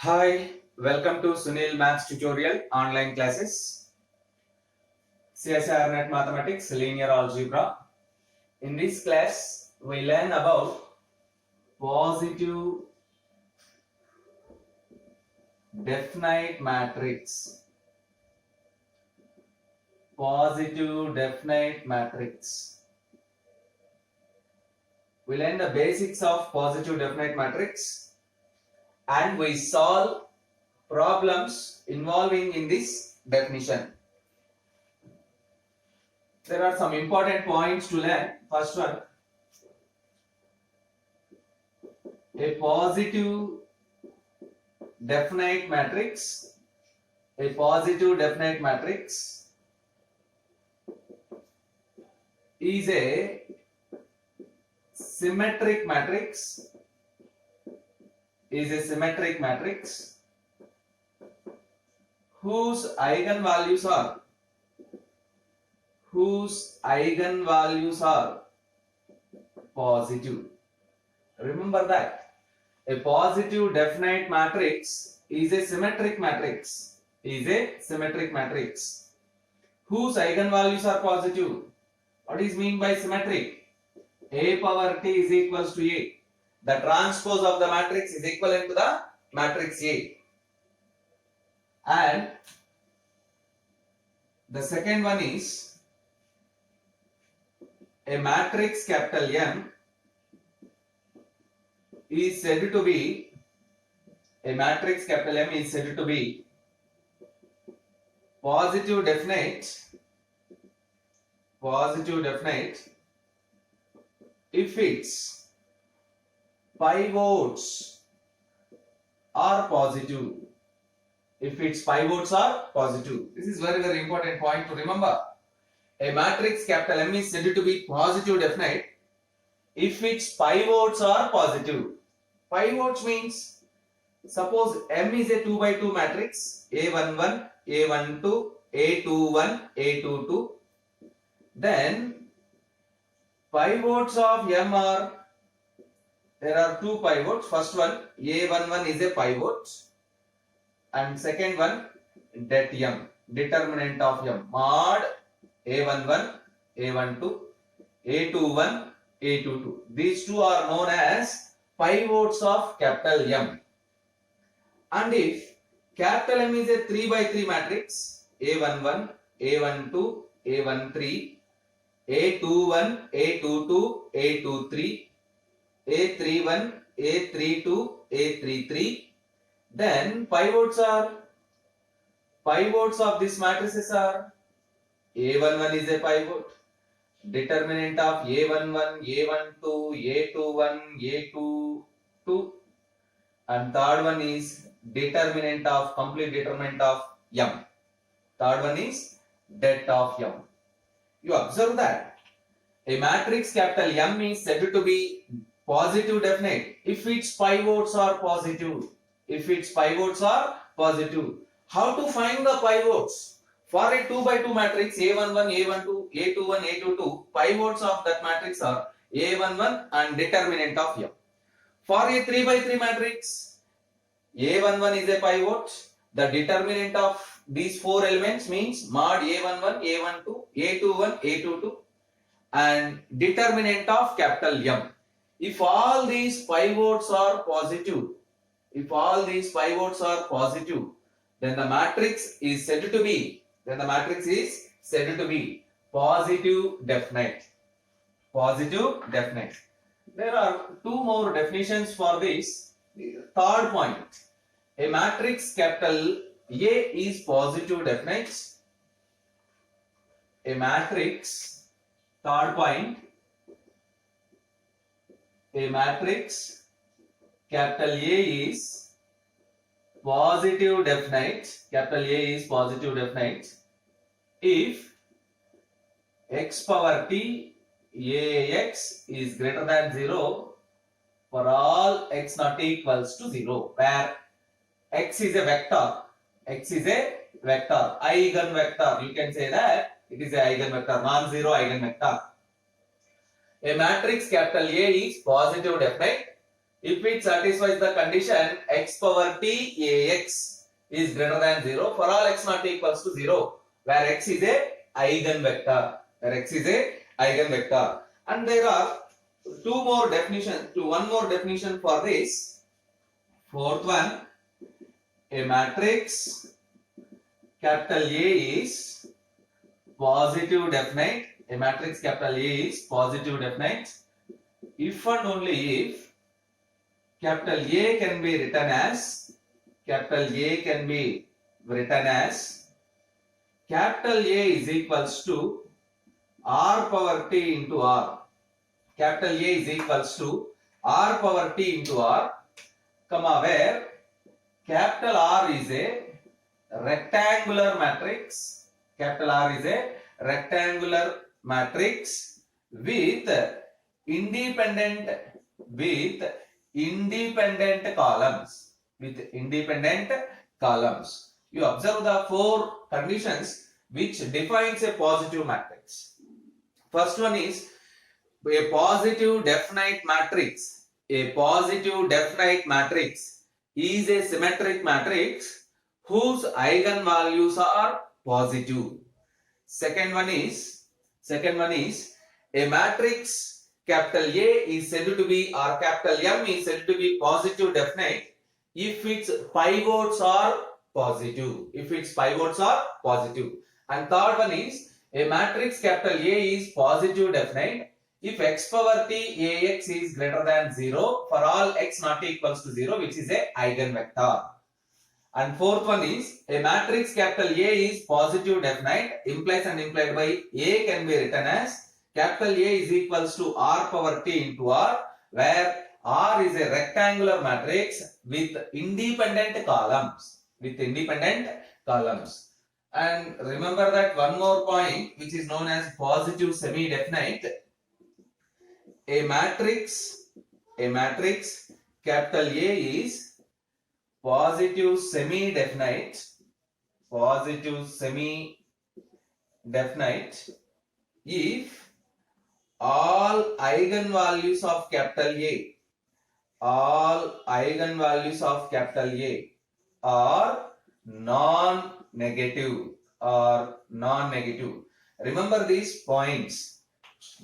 Hi, welcome to Sunil Maths tutorial online classes. CSIR Net Mathematics Linear Algebra. In this class, we learn about positive definite matrix. Positive definite matrix. We learn the basics of positive definite matrix and we solve problems involving in this definition. There are some important points to learn. First one, a positive definite matrix. A positive definite matrix is a symmetric matrix. Is a symmetric matrix whose eigenvalues are positive. Remember that a positive definite matrix is a symmetric matrix. Whose eigenvalues are positive. What is mean by symmetric? A power t is equals to A. The transpose of the matrix is equivalent to the matrix A. And the second one is a matrix capital M is said to be positive definite if its pivots are positive. This is very important point to remember. A matrix capital M is said to be positive definite if its pivots are positive. Pivots means, suppose M is a 2 by 2 matrix, A11, A12, A21, A22. Then pivots of M there are two pivots. First one, A11 is a pivot, and second one, det M, determinant of M, mod A11, A12, A21, A22. These two are known as pivots of capital M. And if capital M is a 3 by 3 matrix, A11, A12, A13, A21, A22, A23, A31, A32, A33, then pivots of this matrices are A11 is a pivot, determinant of A11, A12, A21, A22, and third one is complete determinant of M. Third one is det of M. You observe that a matrix capital M is said to be positive definite if its pivots are positive. How to find the pivots? For a 2 by 2 matrix A11, A12, A21, A22, pivots of that matrix are A11 and determinant of M. For a 3 by 3 matrix, A11 is a pivot. The determinant of these four elements means mod A11, A12, A21, A22, and determinant of capital M. If all these pivots are positive, then the matrix is said to be positive definite. There are two more definitions for this. Third point, a matrix capital A is positive definite. Third point, a matrix capital A is positive definite. If x power t ax is greater than 0 for all x not equals to 0, where x is a vector, eigenvector. You can say that it is a eigenvector, non-zero eigenvector. A matrix capital A is positive definite if it satisfies the condition x power t ax is greater than 0 for all x not equals to 0, where x is a eigenvector, and there are one more definition for this. Fourth one, a matrix capital A is positive definite. A matrix capital A is positive definite if and only if capital A can be written as capital A is equals to r power t into r. Capital A is equals to r power t into r, comma, where capital R is a rectangular matrix. Capital R is a rectangular matrix with independent columns. You observe the four conditions which defines a positive matrix. First one is a positive definite matrix. A positive definite matrix is a symmetric matrix whose eigenvalues are positive. Second one is a matrix capital A is said to be, or capital M is said to be positive definite if its pivots are positive. And third one is a matrix capital A is positive definite if x power t ax is greater than 0 for all x not equals to 0, which is a eigenvector. And fourth one is a matrix capital A is positive definite, implies and implied by A can be written as capital A is equals to r power t into r, where R is a rectangular matrix with independent columns. And remember that one more point which is known as positive semi-definite. A matrix capital A is positive semi-definite if all eigenvalues of capital A are non-negative. Remember these points.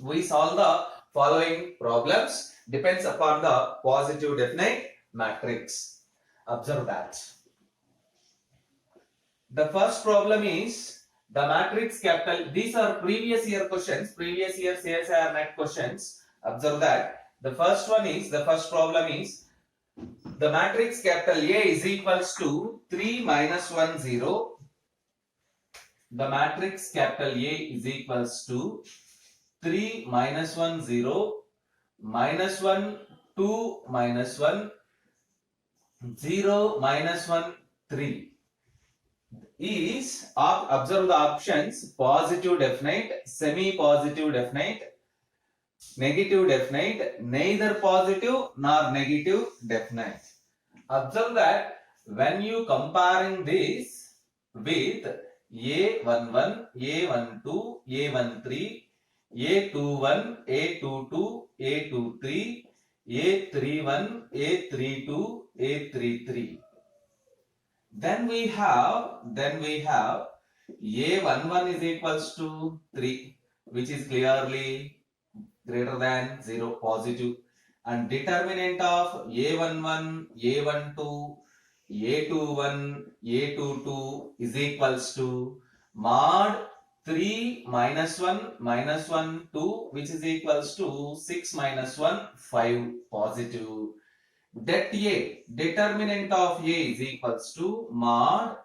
We solve the following problems depends upon the positive definite matrix. Observe that. The first problem is the matrix capital. These are previous year questions, previous year CSIR net questions. Observe that. The first problem is the matrix capital A is equals to 3 minus 1 0. The matrix capital A is equals to 3 minus 1 0 minus 1 2 minus 1 0 minus 1 3 is, observe the options, positive definite, semi-positive definite, negative definite, neither positive nor negative definite. Observe that when you comparing this with A11, A12, A13, A21, A22, A23, A31, A32, A33. Then we have A11 is equals to 3, which is clearly greater than 0, positive, and determinant of A11, A12, A21, A22 is equals to mod 3 minus 1 minus 1 2, which is equals to 6 minus 1 5, positive. Det A, determinant of A is equals to mod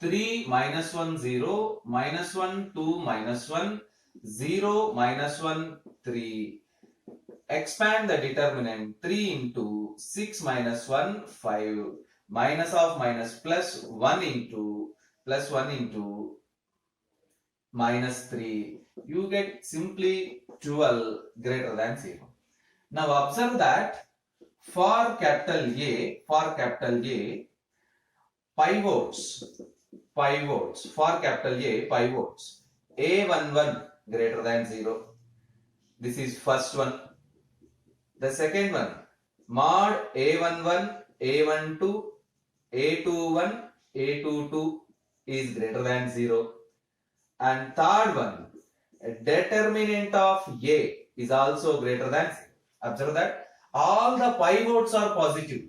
3 minus 1 0 minus 1 2 minus 1 0 minus 1 3. Expand the determinant, 3 into 6 minus 1 5, minus of minus plus 1 into minus 3. You get simply 12 greater than 0. Now observe that for capital A, pivots, for capital A, pivots, A11 greater than 0. This is first one. The second one, mod A11, A12, A21, A22 is greater than 0. And third one, determinant of A is also greater than 0. Observe that all the pivots are positive.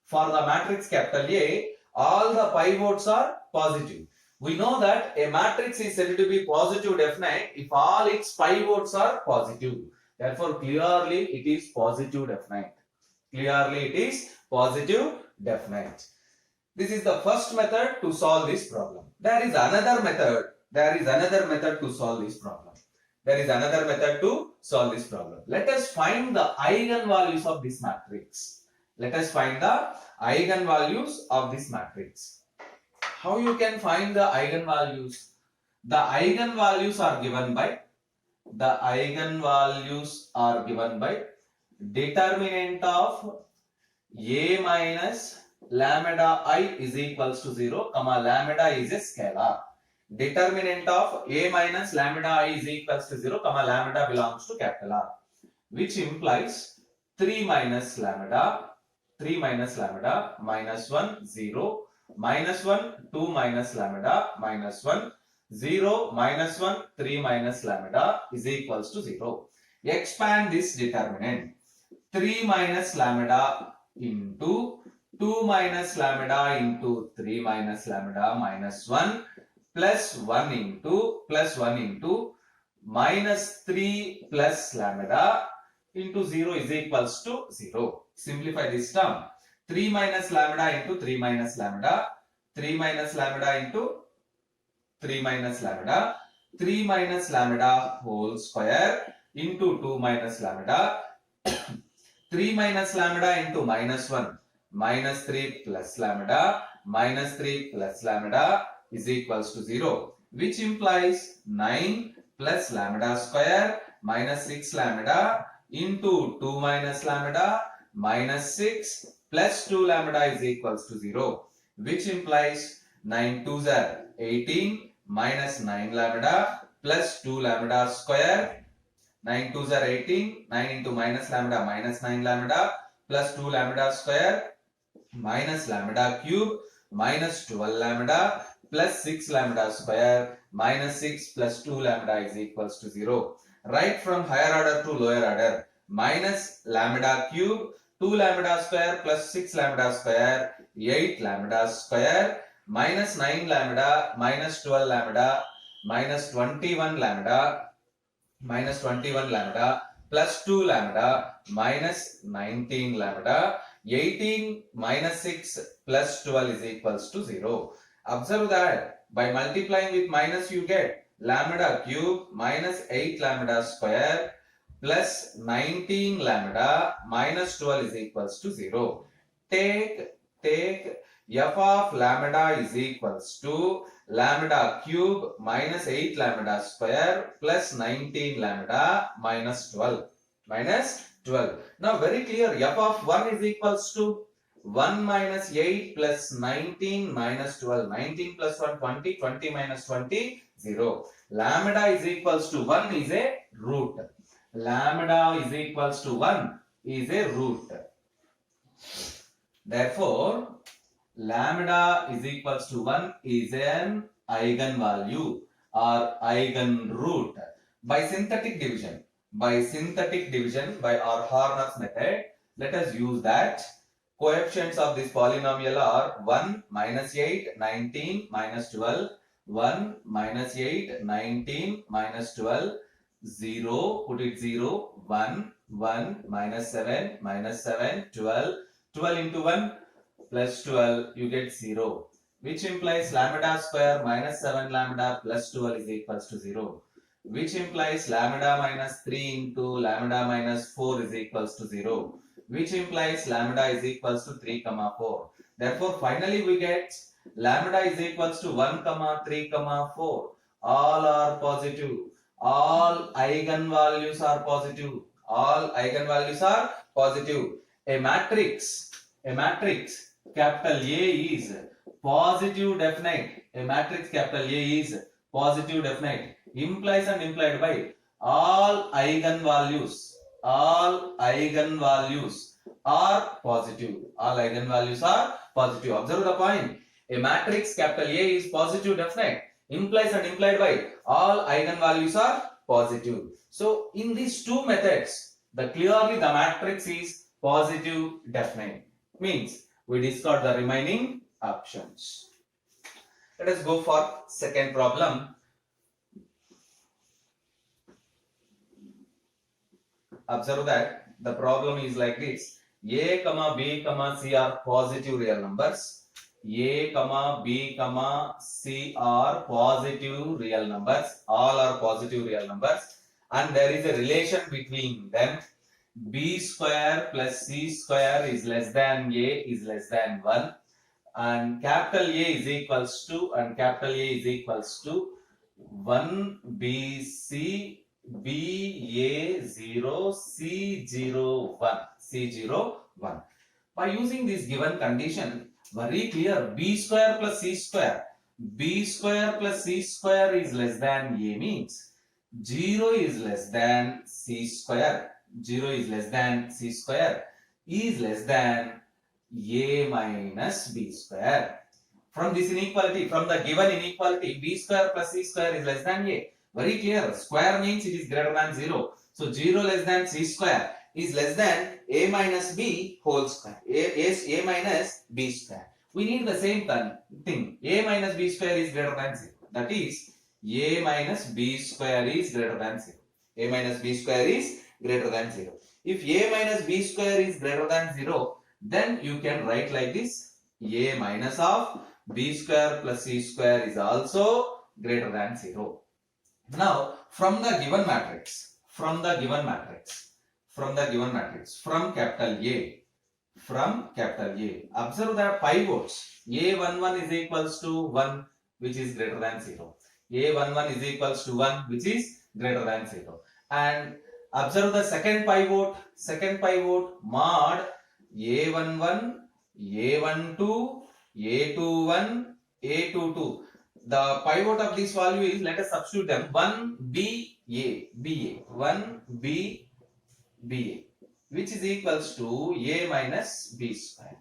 For the matrix capital A, all the pivots are positive. We know that a matrix is said to be positive definite if all its pivots are positive. Therefore, clearly it is positive definite. Clearly it is positive definite. This is the first method to solve this problem. There is another method. There is another method to solve this problem. There is another method to solve this problem. Let us find the eigenvalues of this matrix. Let us find the eigenvalues of this matrix. How you can find the eigenvalues? The eigenvalues are given by determinant of A minus lambda I is equals to 0, comma lambda is a scalar. Determinant of A minus lambda I is equals to 0, comma lambda belongs to capital R, which implies 3 minus lambda minus 1 0 minus 1 2 minus lambda minus 1 0 minus 1 3 minus lambda is equals to 0. Expand this determinant. 3 minus lambda into 2 minus lambda into 3 minus lambda minus 1 plus 1 into minus 3 plus lambda into 0 is equals to 0. Simplify this term. 3 minus lambda into 3 minus lambda, 3 minus lambda into 3 minus lambda, 3 minus lambda whole square into 2 minus lambda, 3 minus lambda into minus 1, minus 3 plus lambda, minus 3 plus lambda is equals to 0, which implies 9 plus lambda square minus 6 lambda into 2 minus lambda minus 6 plus 2 lambda is equals to 0, which implies 9 2s are 18 minus 9 lambda plus 2 lambda square. 9 2s are 18, 9 into minus lambda minus 9 lambda plus 2 lambda square minus lambda cube minus 12 lambda plus 6 lambda square minus 6 plus 2 lambda is equals to 0. Right from higher order to lower order. Minus lambda cube 2 lambda square plus 6 lambda square 8 lambda square minus 9 lambda minus 12 lambda minus 21 lambda plus 2 lambda minus 19 lambda 18 minus 6 plus 12 is equals to 0. Observe that by multiplying with minus you get lambda cube minus 8 lambda square plus 19 lambda minus 12 is equals to 0. Take f of lambda is equals to lambda cube minus 8 lambda square plus 19 lambda minus 12. Now very clear, f of 1 is equals to 1 minus 8 plus 19 minus 12. 19 plus 1, 20. 20 minus 20, 0. Lambda is equals to 1 is a root. Lambda is equals to 1 is a root. Therefore, lambda is equals to 1 is an eigenvalue or eigenroot. By synthetic division, by our Horner's method, let us use that. Coefficients of this polynomial are 1, minus 8, 19, minus 12, 1, minus 8, 19, minus 12, 0, put it 0, 1, 1, minus 7, 12, 12 into 1 plus 12, you get 0, which implies lambda square minus 7 lambda plus 12 is equals to 0, which implies lambda minus 3 into lambda minus 4 is equals to 0, which implies lambda is equals to 3 comma 4. Therefore, finally we get lambda is equals to 1 comma 3 comma 4. All are positive. All eigenvalues are positive. All eigenvalues are positive. A matrix capital A is positive definite. A matrix capital A is positive definite. Implies and implied by all eigenvalues are positive. All eigenvalues are positive. Observe the point. A matrix capital A is positive definite. Implies and implied by all eigenvalues are positive. So in these two methods, clearly the matrix is positive definite. Means we discard the remaining options. Let us go for second problem. Observe that the problem is like this. A, B, C are positive real numbers. A, B, C are positive real numbers. All are positive real numbers. And there is a relation between them. B square plus C square is less than A is less than 1. And capital A is equals to, and capital A is equals to 1 BC BA0 C01 C01. By using this given condition, very clear, B square plus C square is less than A means 0 is less than C square, 0 is less than C square is less than A minus B square. From this inequality, from the given inequality, B square plus C square is less than A. Very clear. Square means it is greater than 0. So 0 less than C square is less than A minus B whole square. A minus B square. We need the same thing. A minus B square is greater than 0. That is, A minus B square is greater than 0. A minus B square is greater than 0. If A minus B square is greater than 0, then you can write like this. A minus of B square plus C square is also greater than 0. Now, from the given matrix, from capital A, observe that pivots. A11 is equals to 1, which is greater than 0. A11 is equals to 1, which is greater than 0. And observe the second pivot, mod A11, A12, A21, A22. The pivot of this value is, let us substitute them, 1 BA, 1 BA, which is equals to A minus B square,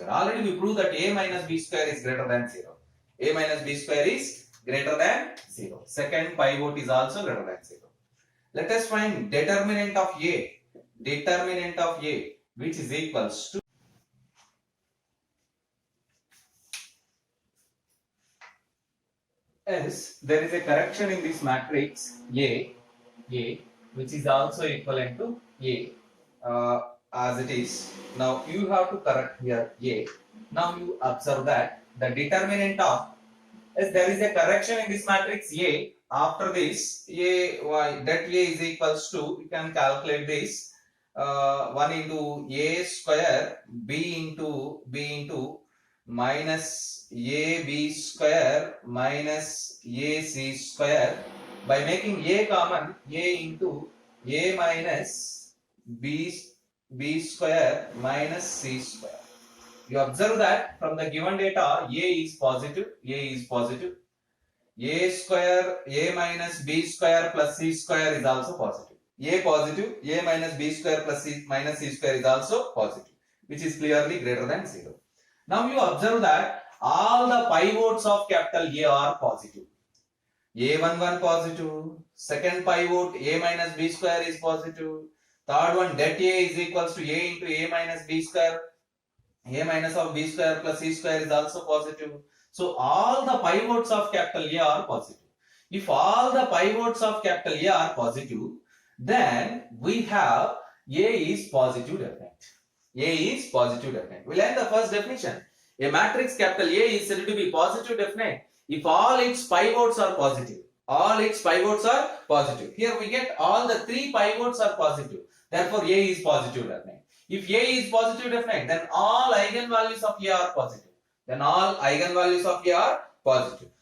Already we proved that A minus B square is greater than 0. A minus B square is greater than 0. Second pivot is also greater than 0. Let us find determinant of A, which is equals to, as there is a correction in this matrix A, which is also equivalent to A, as it is. Now you have to correct here A. Now you observe that the determinant of, as there is a correction in this matrix A, after this A, that A is equals to, you can calculate this, 1 into A square B into minus AB square minus AC square. By making A common, A into A minus B square minus C square. You observe that from the given data, A is positive. A square, A minus B square plus C square is also positive. A positive, A minus B square plus C minus C square is also positive, which is clearly greater than 0. Now you observe that all the pivots of capital A are positive. A11 positive, second pivot A minus B square is positive, third one det A is equals to A into A minus B square, A minus of B square plus C square is also positive. So all the pivots of capital A are positive. If all the pivots of capital A are positive, then we have A is positive definite. We learn the first definition. A matrix capital A is said to be positive definite if all its pivots are positive. Here we get all the 3 pivots are positive. Therefore, A is positive definite. If A is positive definite, then all eigenvalues of A are positive.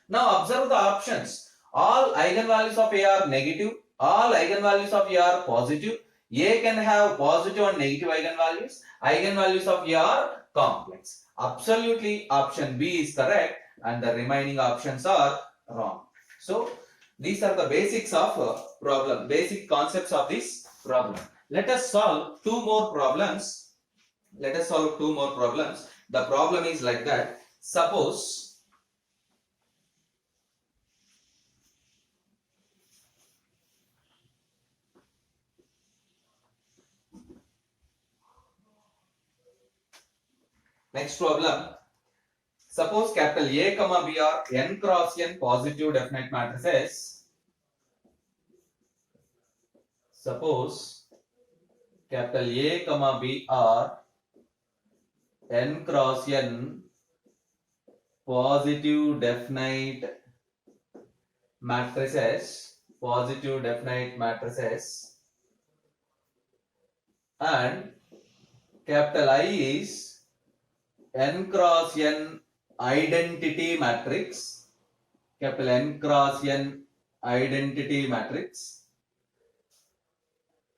Now observe the options. All eigenvalues of A are negative. All eigenvalues of A are positive. A can have positive and negative eigenvalues. Eigenvalues of A are complex. Absolutely, option B is correct and the remaining options are wrong. So, these are the basics of problem, basic concepts of this problem. Let us solve two more problems. Let us solve two more problems. The problem is like that. Suppose next problem. Suppose capital A comma B are n cross n positive definite matrices. Suppose capital A comma B are n cross n positive definite matrices, and capital I is n cross n identity matrix, capital N cross n identity matrix,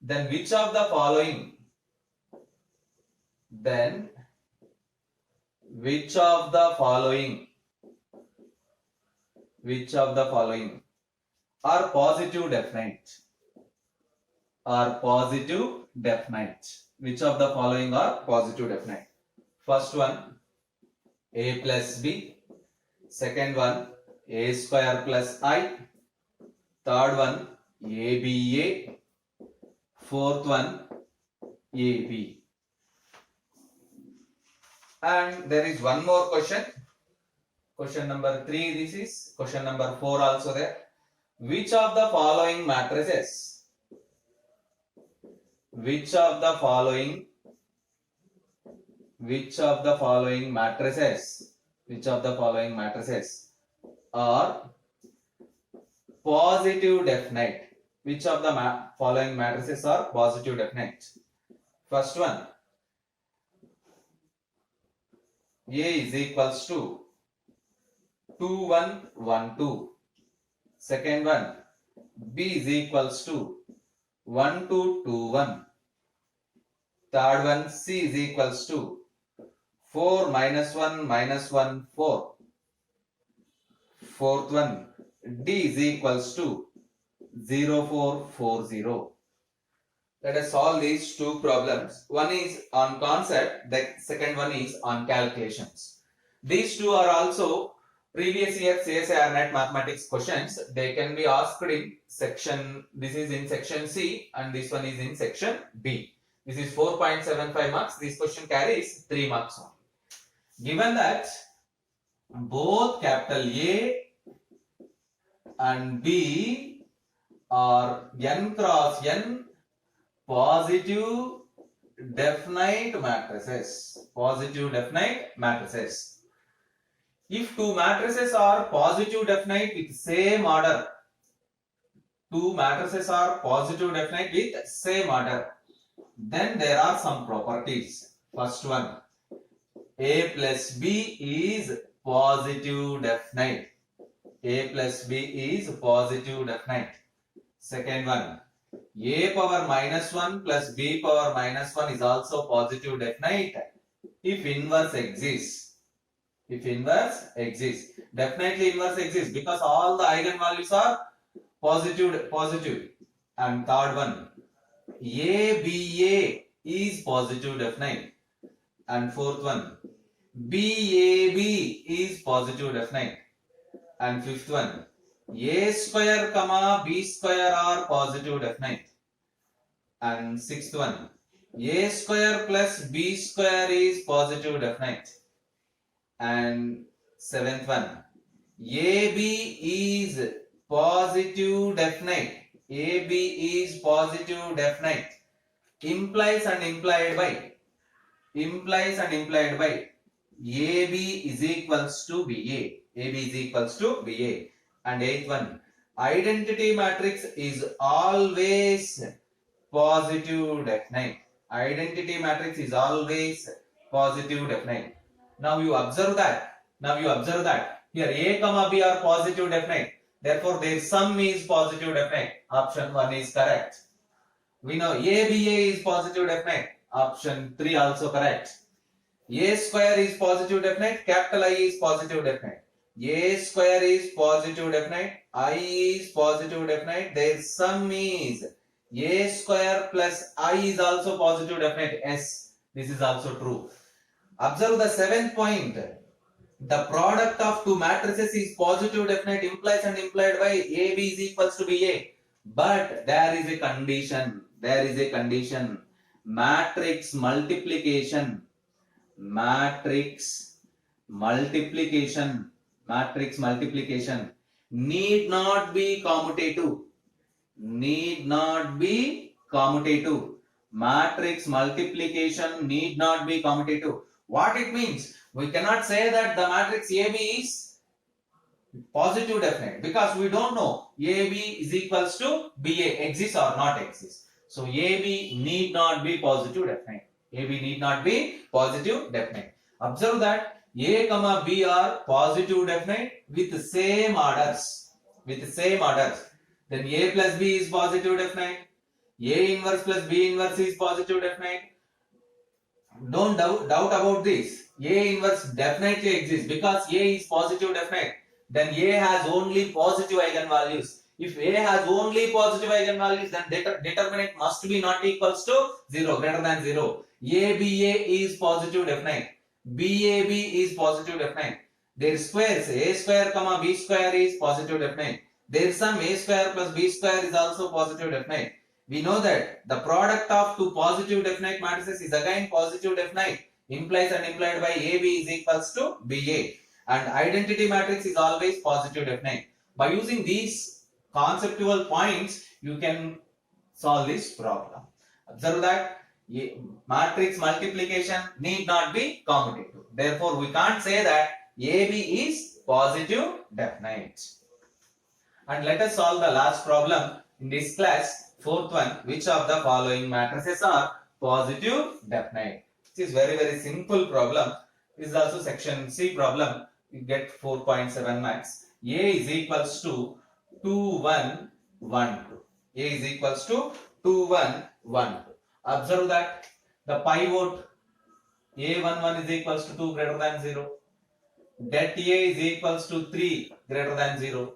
then which of the following are positive definite? Which of the following are positive definite? First one, a plus b. Second one, a square plus I. Third one, ABA. Fourth one, AB. And there is one more question. Question number 3, this is. Question number 4 also there. Which of the following matrices are positive definite? Which of the following matrices are positive definite? First one, A is equals to 2, 1, 1, 2. Second one, B is equals to 1, 2, 2, 1. Third one, C is equals to 4, minus 1, minus 1, 4. Fourth one, D is equals to 0, 4, 4, 0. Let us solve these two problems. One is on concept, the second one is on calculations. These two are also previous year CSIR net mathematics questions. They can be asked in section, this is in section C and this one is in section B. This is 4.75 marks. This question carries 3 marks only. Given that both capital A and B are n cross n positive definite matrices. If two matrices are positive definite with same order, then there are some properties. First one, A plus B is positive definite. Second one, A power minus 1 plus B power minus 1 is also positive definite if inverse exists. Definitely inverse exists because all the eigenvalues are positive. And third one, ABA is positive definite. And fourth one, BAB is positive definite. And fifth one, A square comma B square are positive definite. And sixth one, A square plus B square is positive definite. And seventh one, AB is positive definite. Implies and implied by AB is equals to BA. And eighth one, identity matrix is always positive definite. Now you observe that. Here A comma B are positive definite. Therefore their sum is positive definite. Option 1 is correct. We know ABA is positive definite. Option 3 also correct. A square is positive definite. Capital I is positive definite. A square is positive definite. I is positive definite. Their sum is A square plus I is also positive definite. Yes, this is also true. Observe the seventh point. The product of two matrices is positive definite implies and implied by AB is equals to BA. But there is a condition. There is a condition. Matrix multiplication. Matrix multiplication. Matrix multiplication need not be commutative. Need not be commutative. Matrix multiplication need not be commutative. What it means? We cannot say that the matrix AB is positive definite because we don't know AB is equals to BA exists or not exists. So AB need not be positive definite. AB need not be positive definite. Observe that A comma B are positive definite with the same orders. With the same orders. Then A plus B is positive definite. A inverse plus B inverse is positive definite. Don't doubt about this. A inverse definitely exists because A is positive definite. Then A has only positive eigenvalues. If A has only positive eigenvalues, then determinant must be not equals to 0, greater than 0. ABA is positive definite. BAB is positive definite. Their squares A square comma B square is positive definite. Their sum A square plus B square is also positive definite. We know that the product of two positive definite matrices is again positive definite. Implies and implied by AB is equals to BA. And identity matrix is always positive definite. By using these conceptual points, you can solve this problem. Observe that matrix multiplication need not be commutative. Therefore, we can't say that AB is positive definite. And let us solve the last problem in this class, fourth one. Which of the following matrices are positive definite? This is very simple problem. This is also section C problem. You get 4.7 max. A is equals to 2, 1, 1, 2. A is equals to 2, 1, 1, 2. Observe that the pivot A11 is equals to 2 greater than 0. Det A is equals to 3 greater than 0.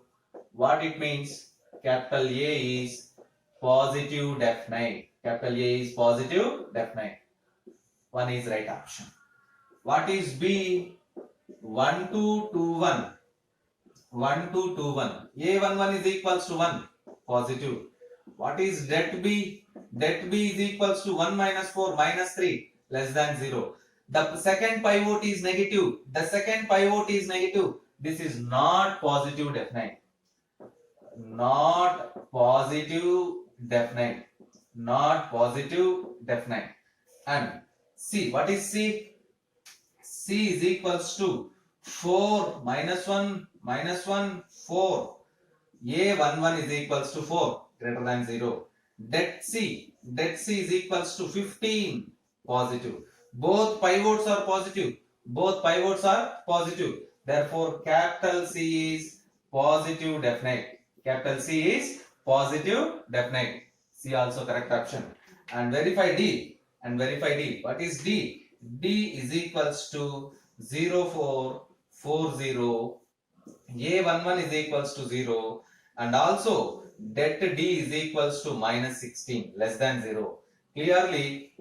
What it means? Capital A is positive definite. Capital A is positive definite. One is right option. What is B? 1, 2, 2, 1. 1, 2, 2, 1. A11 is equals to 1. Positive. What is det B? Det B is equals to 1 minus 4 minus 3 less than 0. The second pivot is negative. The second pivot is negative. This is not positive definite. Not positive definite. Not positive definite. And C. What is C? C is equals to 4 minus 1 minus 1 4. A11 is equals to 4 greater than 0. Det C is equals to 15 positive. Both pivots are positive. Both pivots are positive. Therefore, capital C is positive definite. Capital C is positive definite. C also correct option. And verify D. And verify D. What is D? D is equals to 0, 4, 4, 0. A11 is equals to 0. And also, det D is equals to minus 16, less than 0. Clearly,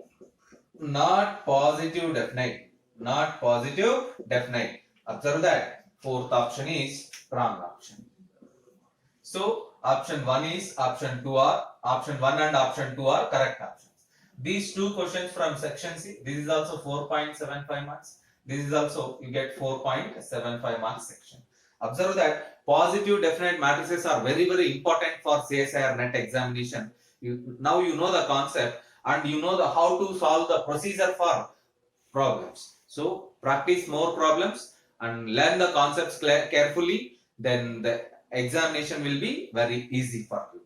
not positive definite. Not positive definite. Observe that fourth option is wrong option. So, option 1 is option 2 are option 1 and option 2 are correct options. These two questions from section C, this is also 4.75 marks. This is also you get 4.75 marks section. Observe that positive definite matrices are very important for CSIR NET examination. Now you know the concept and you know how to solve the procedure for problems. So practice more problems and learn the concepts carefully. Then the examination will be very easy for you.